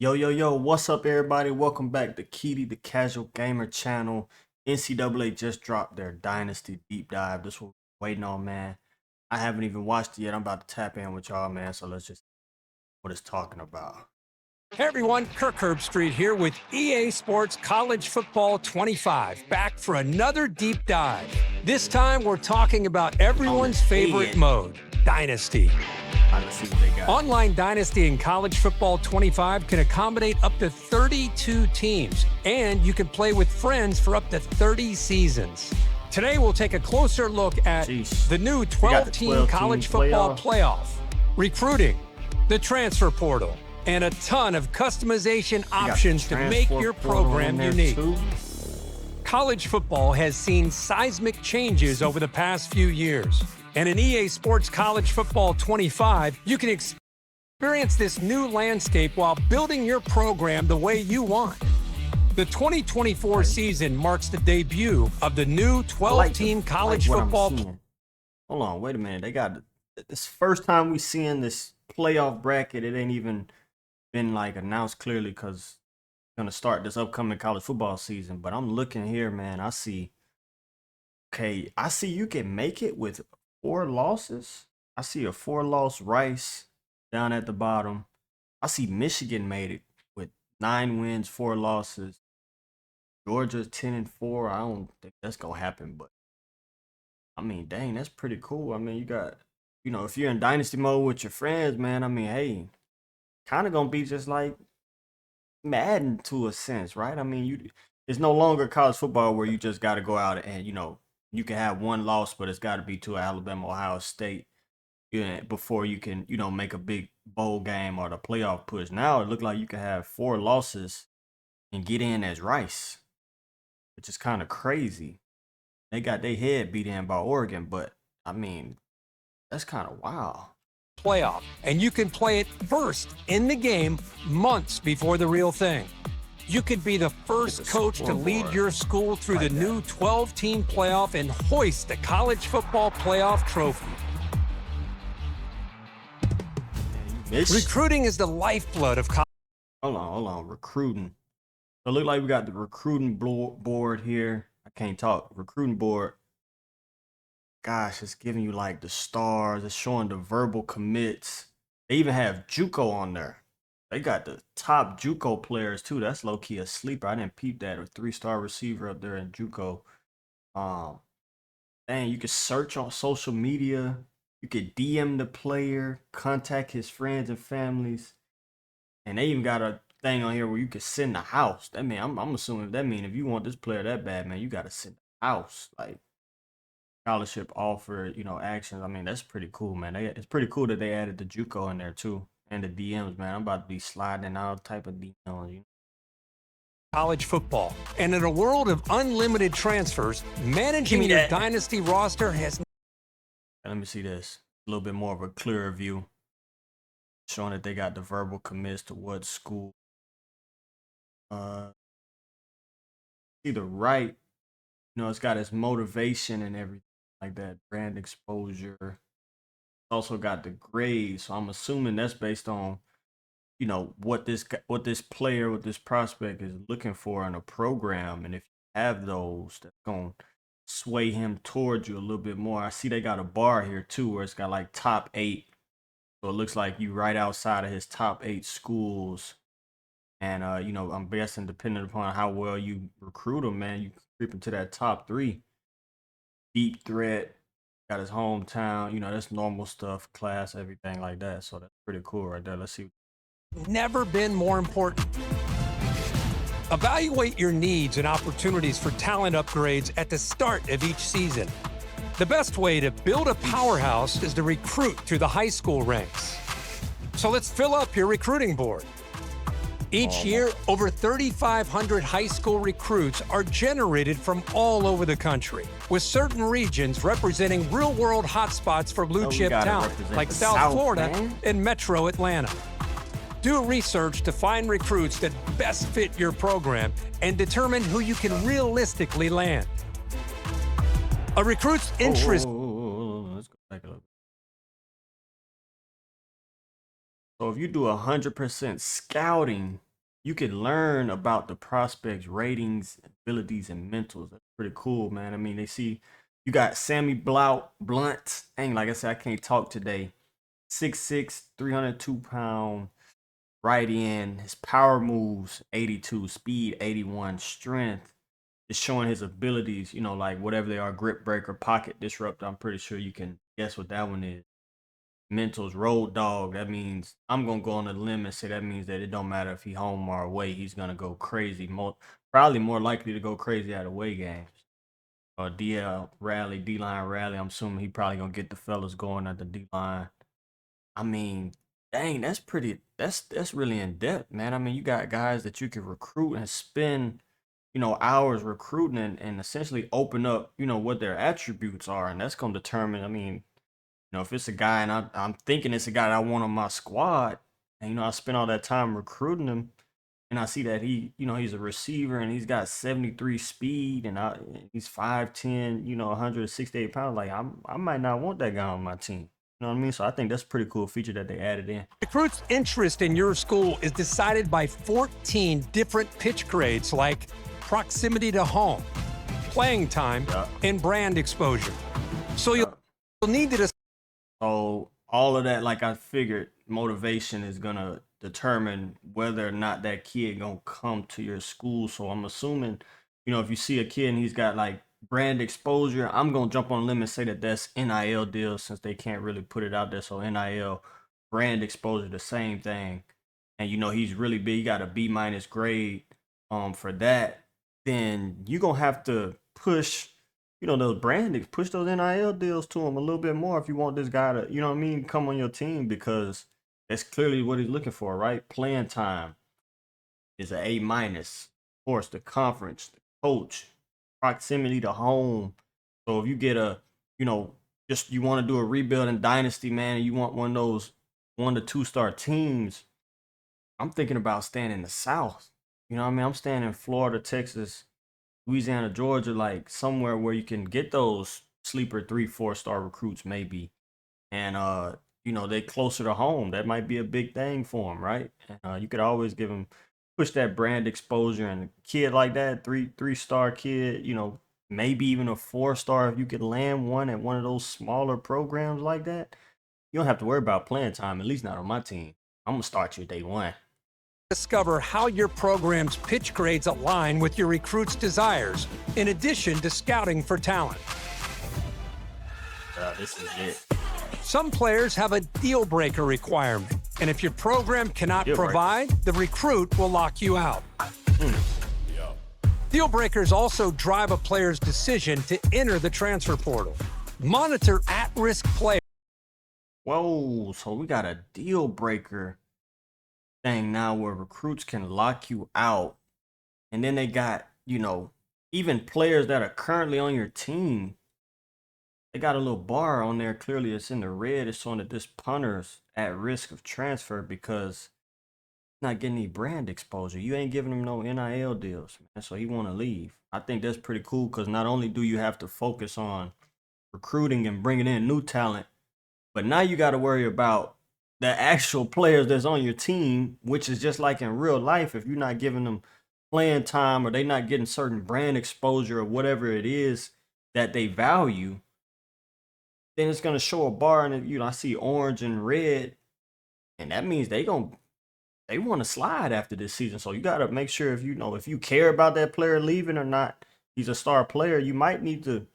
Yo, yo, yo, what's up, everybody? Welcome back to Keaty, the Casual Gamer channel. NCAA just dropped their Dynasty deep dive. This is what we're waiting on, man. I haven't even watched it yet. I'm about to tap in with y'all, man. So let's just see what it's talking about. Hey everyone, Kirk Herbstreit here with EA Sports College Football 25, back for another deep dive. This time we're talking about everyone's favorite mode, Dynasty. Let's see what they got. Online Dynasty in College Football 25 can accommodate up to 32 teams, and you can play with friends for up to 30 seasons. Today we'll take a closer look at the new 12-team college football playoff, recruiting, the transfer portal, and a ton of customization options to make your program unique. College football has seen seismic changes over the past few years. And in EA Sports College Football 25, you can experience this new landscape while building your program the way you want. The 2024 season marks the debut of the new 12-team college football. Hold on, wait a minute. They got this first time we seeing this playoff bracket. It ain't even been like announced clearly because it's gonna start this upcoming college football season. But I'm looking here, man. I see you can make it with 4 losses. I see a 4-loss Rice down at the bottom. I see Michigan made it with 9 wins, 4 losses. Georgia's 10-4. I don't think that's gonna happen, but I mean, dang, that's pretty cool. I mean, you got, if you're in dynasty mode with your friends, man, I mean, hey, kind of gonna be just like Madden to a sense, right? I mean, it's no longer college football where you just got to go out and you can have 1 loss, but it's got to be to Alabama, Ohio State, before you can make a big bowl game or the playoff push. Now it looked like you can have 4 losses and get in as Rice, which is kind of crazy. They got their head beat in by Oregon, but I mean, that's kind of wild. Playoff, and you can play it first in the game months before the real thing. You could be the first coach to lead your school through the new 12-team playoff and hoist the college football playoff trophy. Recruiting is the lifeblood of college. Hold on. Recruiting. So it look like we got the recruiting board here. I can't talk. Recruiting board. Gosh, it's giving you like the stars. It's showing the verbal commits. They even have JUCO on there. They got the top JUCO players too. That's low key a sleeper. I didn't peep that. A 3-star receiver up there in JUCO. Dang, you can search on social media. You could DM the player, contact his friends and families, and they even got a thing on here where you could send the house. That mean, I'm assuming that mean if you want this player that bad, man, you got to send the house. Like scholarship offer, actions. I mean, that's pretty cool, man. It's pretty cool that they added the JUCO in there too. And the DMs, man. I'm about to be sliding all type of DMs. College football. And in a world of unlimited transfers, managing your dynasty roster has... Let me see this. A little bit more of a clearer view. Showing that they got the verbal commits to what school. See the right. It's got its motivation and everything like that. Brand exposure. Also got the grades, so I'm assuming that's based on what this player, what this prospect is looking for in a program, and if you have those, that's gonna sway him towards you a little bit more. I see they got a bar here too where it's got like top 8, so it looks like you right outside of his top 8 schools, and I'm guessing depending upon how well you recruit him, man, you creep into that top 3. Deep threat. Got his hometown, that's normal stuff, class, everything like that. So that's pretty cool right there. Let's see. Never been more important. Evaluate your needs and opportunities for talent upgrades at the start of each season. The best way to build a powerhouse is to recruit through the high school ranks. So let's fill up your recruiting board. Each year, over 3,500 high school recruits are generated from all over the country, with certain regions representing real-world hotspots for blue-chip talent, like South Florida and Metro Atlanta. Do research to find recruits that best fit your program and determine who you can realistically land. A recruit's interest... Let's go back a little bit. So if you do 100% scouting you can learn about the prospects' ratings, abilities, and mentals. That's pretty cool, man. I mean, they see you got Sammy Blunt. Dang, like I said, I can't talk today. 6'6", 302 pound, right in. His power moves 82, speed 81, strength is showing his abilities. You know, like whatever they are, grip breaker, pocket disruptor. I'm pretty sure you can guess what that one is. Mental's road dog. That means I'm gonna go on a limb and say that means that it don't matter if he home or away, he's gonna go crazy. Probably more likely to go crazy at away games. Or DL rally, D line rally. I'm assuming he probably gonna get the fellas going at the D line. I mean, dang, that's pretty. That's really in depth, man. I mean, you got guys that you can recruit and spend, hours recruiting and essentially open up, what their attributes are, and that's gonna determine. I mean, if it's a guy and I'm thinking it's a guy that I want on my squad, and I spend all that time recruiting him, and I see that he's a receiver and he's got 73 speed and he's 5'10", 168 pounds. Like I might not want that guy on my team. You know what I mean? So I think that's a pretty cool feature that they added in. Recruits' interest in your school is decided by 14 different pitch grades like proximity to home, playing time, and brand exposure. So you'll need to decide. So all of that, like I figured, motivation is gonna determine whether or not that kid gonna come to your school. So I'm assuming, if you see a kid and he's got like brand exposure, I'm gonna jump on a limb and say that that's NIL deals since they can't really put it out there. So NIL, brand exposure, the same thing. And he's really big. He got a B- grade for that. Then you're gonna have to push those branding, push those NIL deals to him a little bit more if you want this guy to, come on your team, because that's clearly what he's looking for, right? Playing time is an A-. Of course, the conference, the coach, proximity to home. So if you get just you want to do a rebuild in Dynasty, man, and you want one of those 1 to 2 star teams, I'm thinking about staying in the South. You know what I mean? I'm staying in Florida, Texas, Louisiana, Georgia, like somewhere where you can get those sleeper 3-4 star recruits maybe. And they closer to home. That might be a big thing for them, right? And you could always give them push that brand exposure, and a kid like that, three-star kid, maybe even a 4-star, if you could land one at one of those smaller programs like that, you don't have to worry about playing time, at least not on my team. I'm gonna start you day one. Discover how your program's pitch grades align with your recruits' desires, in addition to scouting for talent. This is it. Some players have a deal breaker requirement, and if your program cannot provide, the recruit will lock you out. Deal breakers also drive a player's decision to enter the transfer portal. Monitor at-risk players. Whoa, so we got a deal breaker thing now where recruits can lock you out. And then they got, even players that are currently on your team, they got a little bar on there. Clearly it's in the red. It's showing that this punter's at risk of transfer because he's not getting any brand exposure. You ain't giving him no NIL deals, man. So he want to leave. I think that's pretty cool because not only do you have to focus on recruiting and bringing in new talent, but now you got to worry about the actual players that's on your team, which is just like in real life. If you're not giving them playing time or they not getting certain brand exposure or whatever it is that they value, then it's gonna show a bar, and I see orange and red, and that means they want to slide after this season. So you gotta make sure if you care about that player leaving or not, he's a star player, you might need to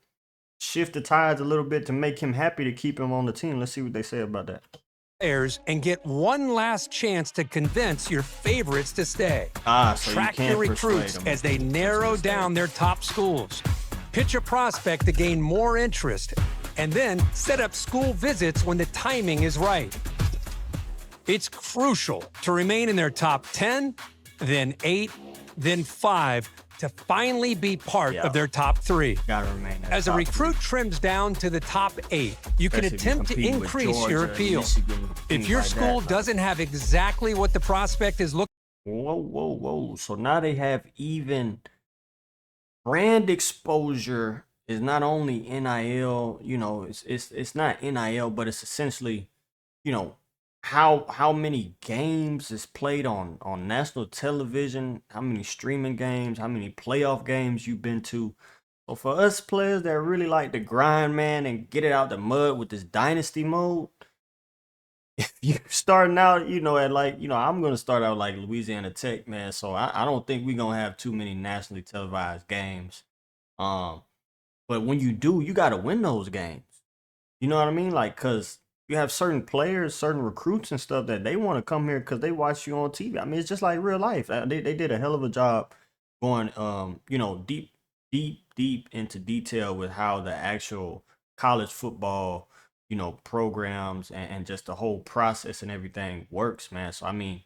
shift the tides a little bit to make him happy to keep him on the team. Let's see what they say about that. And get one last chance to convince your favorites to stay. So track your recruits as they narrow down their top schools. Pitch a prospect to gain more interest, and then set up school visits when the timing is right. It's crucial to remain in their top 10, then 8, then 5, to finally be part of their top 3. Gotta remain as a recruit trims down to the top 8, you can attempt to increase your appeal. Michigan, if your school doesn't have exactly what the prospect is looking for. Whoa. So now they have even brand exposure is not only NIL, it's not NIL, but it's essentially, how many games is played on national television, how many streaming games, how many playoff games you've been to. So for us players that really like to grind, man, and get it out the mud with this dynasty mode, if you starting out, at like, I'm gonna start out like Louisiana Tech, man. So I don't think we're gonna have too many nationally televised games. Um, but when you do, you gotta win those games. You know what I mean? Like, cause you have certain players, certain recruits and stuff that they want to come here because they watch you on TV. I mean, it's just like real life. They did a hell of a job going, deep into detail with how the actual college football, programs and just the whole process and everything works, man. So I mean,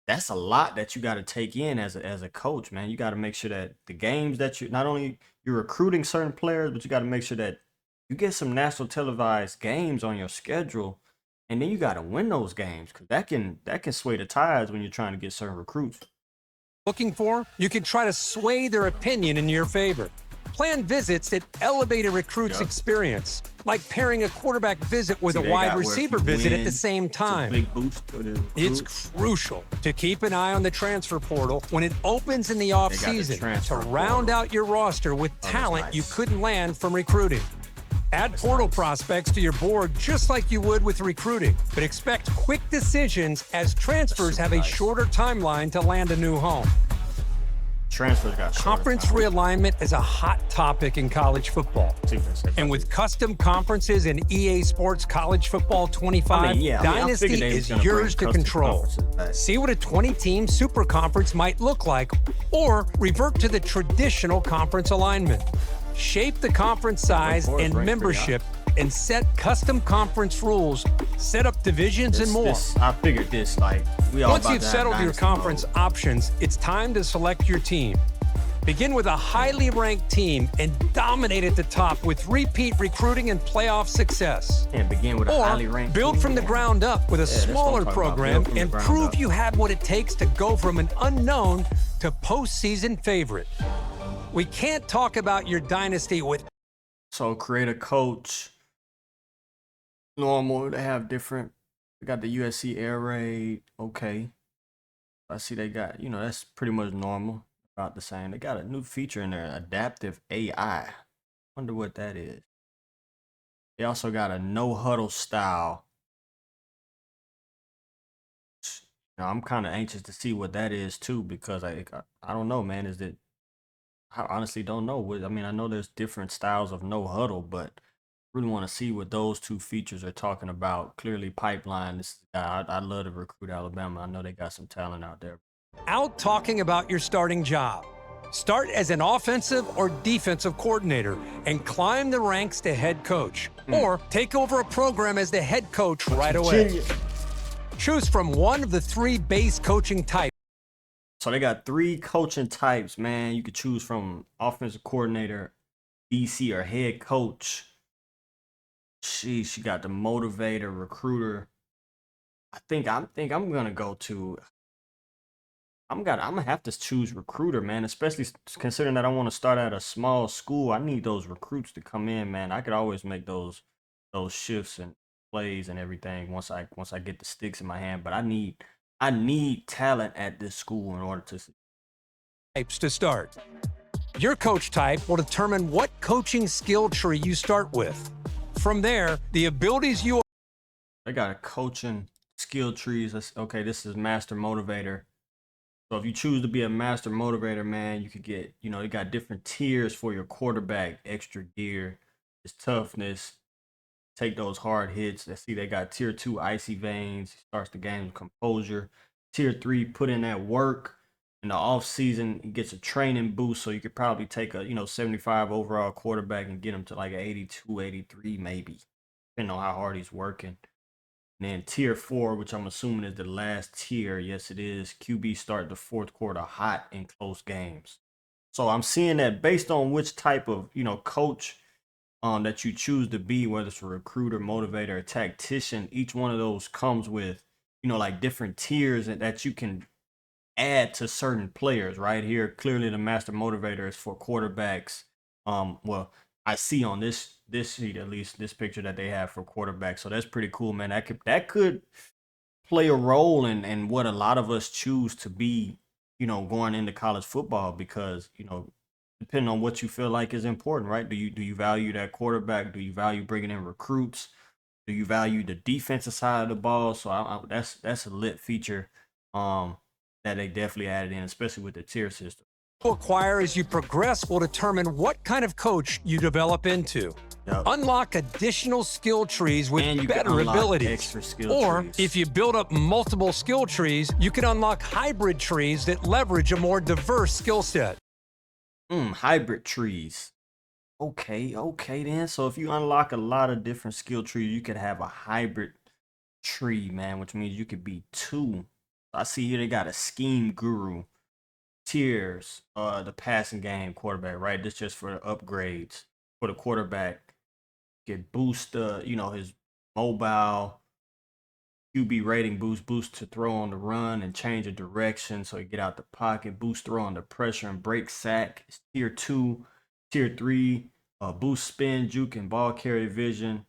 that's a lot that you got to take in as a coach, man. You got to make sure that the games that you not only you're recruiting certain players, but you got to make sure that you get some national televised games on your schedule, and then you got to win those games because that can sway the tides when you're trying to get certain recruits. Looking for? You can try to sway their opinion in your favor. Plan visits that elevate a recruit's experience, like pairing a quarterback visit with a wide receiver visit at the same time. Big boost for the It's crucial to keep an eye on the transfer portal when it opens in the offseason to round out your roster with talent you couldn't land from recruiting. Add portal prospects to your board just like you would with recruiting, but expect quick decisions as transfers have a shorter timeline to land a new home. Transfers got Conference realignment is a hot topic in college football. And with custom conferences in EA Sports College Football 25, Dynasty is yours to control. See what a 20-team super conference might look like, or revert to the traditional conference alignment. Shape the conference size and membership and set custom conference rules, set up divisions and more. I figured this, like, Once you've settled your conference options, it's time to select your team. Begin with a highly ranked team and dominate at the top with repeat recruiting and playoff success. And begin with a highly ranked build team, from the ground up with a smaller program and prove you have what it takes to go from an unknown to postseason favorite. We can't talk about your dynasty with... So create a coach. Normal, they have different. They got the USC air raid. Okay. I see they got, that's pretty much normal. About the same. They got a new feature in there, adaptive AI. Wonder what that is. They also got a no huddle style. I'm kind of anxious to see what that is too, because I don't know, man. I honestly don't know. I mean, I know there's different styles of no huddle, but really want to see what those two features are talking about. Clearly, pipeline. This guy, I'd love to recruit Alabama. I know they got some talent out there. Out talking about your starting job. Start as an offensive or defensive coordinator and climb the ranks to head coach. Or take over a program as the head coach right away. Choose from one of the 3 base coaching types. So they got 3 coaching types, man. You could choose from offensive coordinator, DC, or head coach. Sheesh, you got the motivator, recruiter. I think I'm gonna go to. I'm gonna have to choose recruiter, man. Especially considering that I want to start at a small school. I need those recruits to come in, man. I could always make those shifts and plays and everything once I get the sticks in my hand. But I need talent at this school in order to. Types to start. Your coach type will determine what coaching skill tree you start with. From there, the abilities you... They got a coaching skill trees. Okay, this is master motivator. So if you choose to be a master motivator, man, you could get, they got different tiers for your quarterback, extra gear, his toughness, take those hard hits. Let's see, they got tier 2 icy veins, starts the game with composure. Tier 3, put in that work. In the off season, he gets a training boost, so you could probably take a 75 overall quarterback and get him to like an 82, 83 maybe, depending on how hard he's working. And then tier 4, which I'm assuming is the last tier, yes it is. QB start the 4th quarter hot in close games. So I'm seeing that based on which type of coach that you choose to be, whether it's a recruiter, motivator, or tactician, each one of those comes with like different tiers that you can add to certain players. Right here, clearly the master motivator is for quarterbacks. Well, I see on this sheet, at least this picture that they have for quarterbacks. So that's pretty cool, man. That could play a role in what a lot of us choose to be, going into college football because, depending on what you feel like is important, right? Do you value that quarterback? Do you value bringing in recruits? Do you value the defensive side of the ball? So that's a lit feature that they definitely added in, especially with the tier system. Acquire as you progress will determine what kind of coach you develop into. Yep. Unlock additional skill trees with And you better can unlock abilities. extra skill Or trees. if you build up multiple skill trees, you can unlock hybrid trees that leverage a more diverse skill set. Hybrid trees. Okay then. So if you unlock a lot of different skill trees, you could have a hybrid tree, man, which means you could be two. I see here they got a scheme guru, tiers, the passing game quarterback, right? This just for the upgrades for the quarterback. Get boost his mobile QB rating, boost to throw on the run and change of direction so he get out the pocket, boost throw under pressure and break sack. It's tier 2, tier 3, boost spin, juke, and ball carrier vision.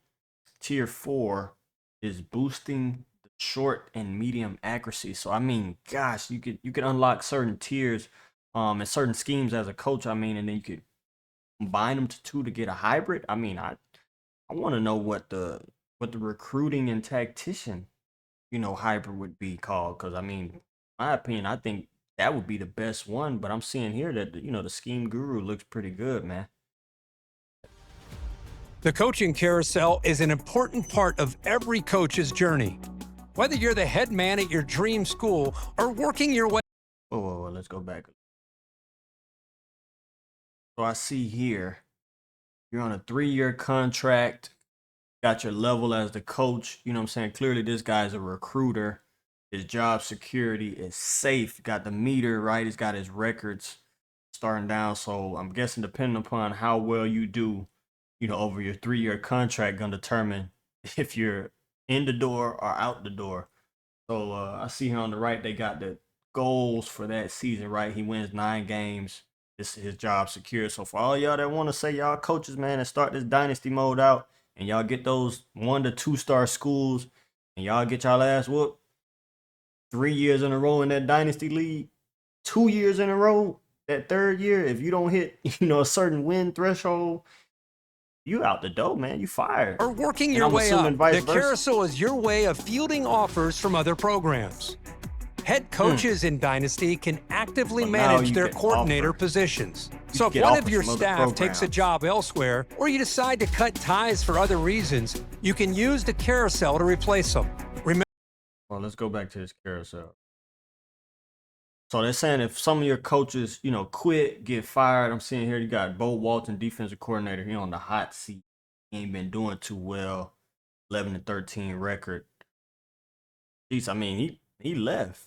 Tier 4 is boosting the short and medium accuracy. So I mean, gosh, you could unlock certain tiers and certain schemes as a coach. I mean, and then you could combine them to two to get a hybrid. I mean, I want to know what the recruiting and tactician hybrid would be called, because I mean, my opinion, I think that would be the best one. But I'm seeing here that the scheme guru looks pretty good, man. The coaching carousel is an important part of every coach's journey. Whether you're the head man at your dream school or working your way. Whoa, let's go back. So I see here you're on a 3-year contract. Got your level as the coach. You know what I'm saying? Clearly, this guy's a recruiter. His job security is safe. Got the meter, right? He's got his records starting down. So I'm guessing depending upon how well you do, over your 3-year contract, gonna determine if you're in the door or out the door. So I see here on the right, they got the goals for that season, right? He wins 9 games. This is his job secure. So for all y'all that want to say y'all coaches, man, and start this dynasty mode out, and y'all get those 1 to 2 star schools, and y'all get y'all ass whooped 3 years in a row in that dynasty league, 2 years in a row, that 3rd year, if you don't hit, a certain win threshold, you out the door, man. You fired. Or working your way up. The carousel is your way of fielding offers from other programs. Head coaches in Dynasty can actively manage their coordinator positions. So if one of your staff takes a job elsewhere, or you decide to cut ties for other reasons, you can use the carousel to replace them. Remember. Well, let's go back to this carousel. So they're saying if some of your coaches, quit, get fired. I'm seeing here you got Bo Walton, defensive coordinator. He on the hot seat. He ain't been doing too well. 11-13 record. Jeez, I mean, he left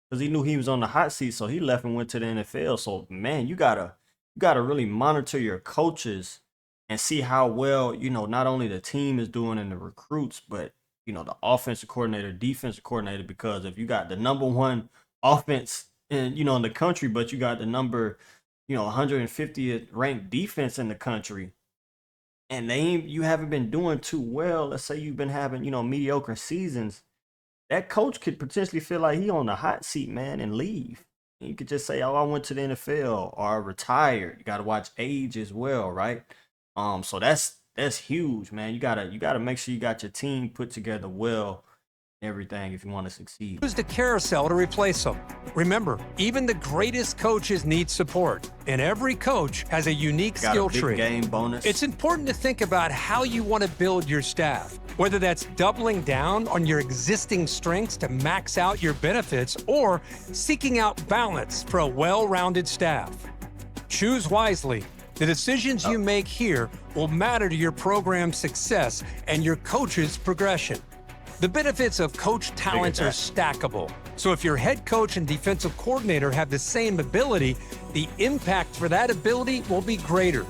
because he knew he was on the hot seat, so he left and went to the NFL. So man, you gotta really monitor your coaches and see how well not only the team is doing and the recruits, but the offensive coordinator, defensive coordinator. Because if you got the number 1 offense in in the country, but you got the number 150th ranked defense in the country, and you haven't been doing too well. Let's say you've been having mediocre seasons. That coach could potentially feel like he on the hot seat, man, and leave. You could just say, "Oh, I went to the NFL," or "retired." You got to watch age as well, right? So that's huge, man. You gotta make sure you got your team put together well, everything, if you want to succeed. Use the carousel to replace them. Remember, even the greatest coaches need support, and every coach has a unique skill tree. Game bonus. It's important to think about how you want to build your staff, whether that's doubling down on your existing strengths to max out your benefits or seeking out balance for a well-rounded staff. Choose wisely. The decisions you make here will matter to your program's success and your coach's progression. The benefits of coach talents are stackable. So if your head coach and defensive coordinator have the same ability, the impact for that ability will be greater.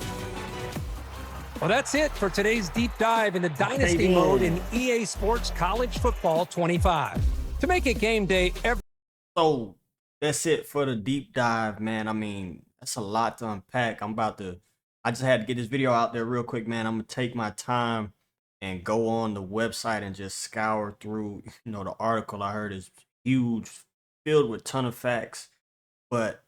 Well, that's it for today's deep dive into Dynasty mode in EA Sports College Football 25. To make it game day every... So that's it for the deep dive, man. I mean, that's a lot to unpack. I just had to get this video out there real quick, man. I'm going to take my time and go on the website and just scour through, the article I heard is huge, filled with ton of facts. But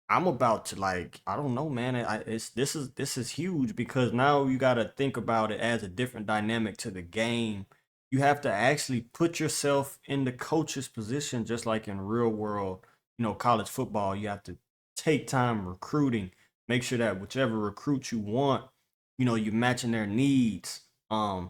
I'm about to, like, I don't know, man. This is huge because now you got to think about it as a different dynamic to the game. You have to actually put yourself in the coach's position, just like in real world, college football. You have to take time recruiting, make sure that whichever recruit you want, you're matching their needs. You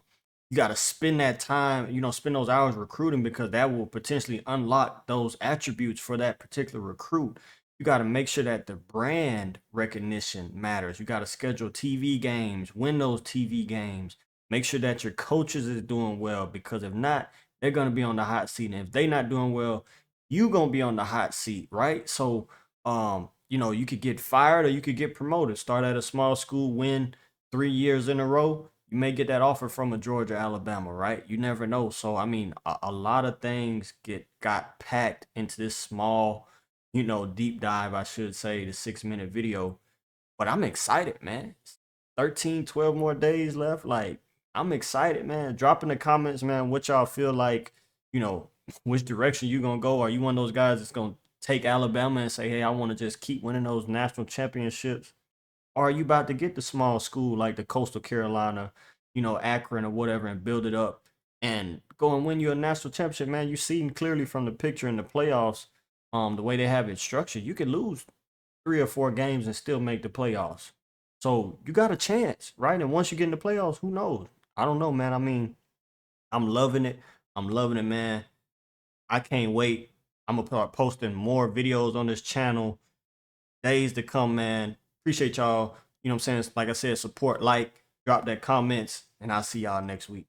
got to spend that time, spend those hours recruiting because that will potentially unlock those attributes for that particular recruit. You got to make sure that the brand recognition matters. You got to schedule TV games, win those TV games. Make sure that your coaches is doing well because if not, they're going to be on the hot seat. And if they not doing well, you going to be on the hot seat, right? So, you could get fired or you could get promoted. Start at a small school, win 3 years in a row. You may get that offer from a Georgia, Alabama, right? You never know. So, I mean, a lot of things got packed into this small, deep dive, I should say, the 6 minute video. But I'm excited, man. 13, 12 more days left. Like, I'm excited, man. Drop in the comments, man, what y'all feel like, you know, which direction you gonna go. Are you one of those guys that's gonna take Alabama and say, hey, I want to just keep winning those national championships? Or are you about to get the small school like the Coastal Carolina, Akron or whatever, and build it up and go and win you a national championship, man? You seen clearly from the picture in the playoffs, the way they have it structured, you could lose 3 or 4 games and still make the playoffs. So you got a chance, right? And once you get in the playoffs, who knows? I don't know, man. I mean, I'm loving it. I'm loving it, man. I can't wait. I'm gonna start posting more videos on this channel days to come, man. Appreciate y'all. You know what I'm saying? Like I said, support, like, drop that comments, and I'll see y'all next week.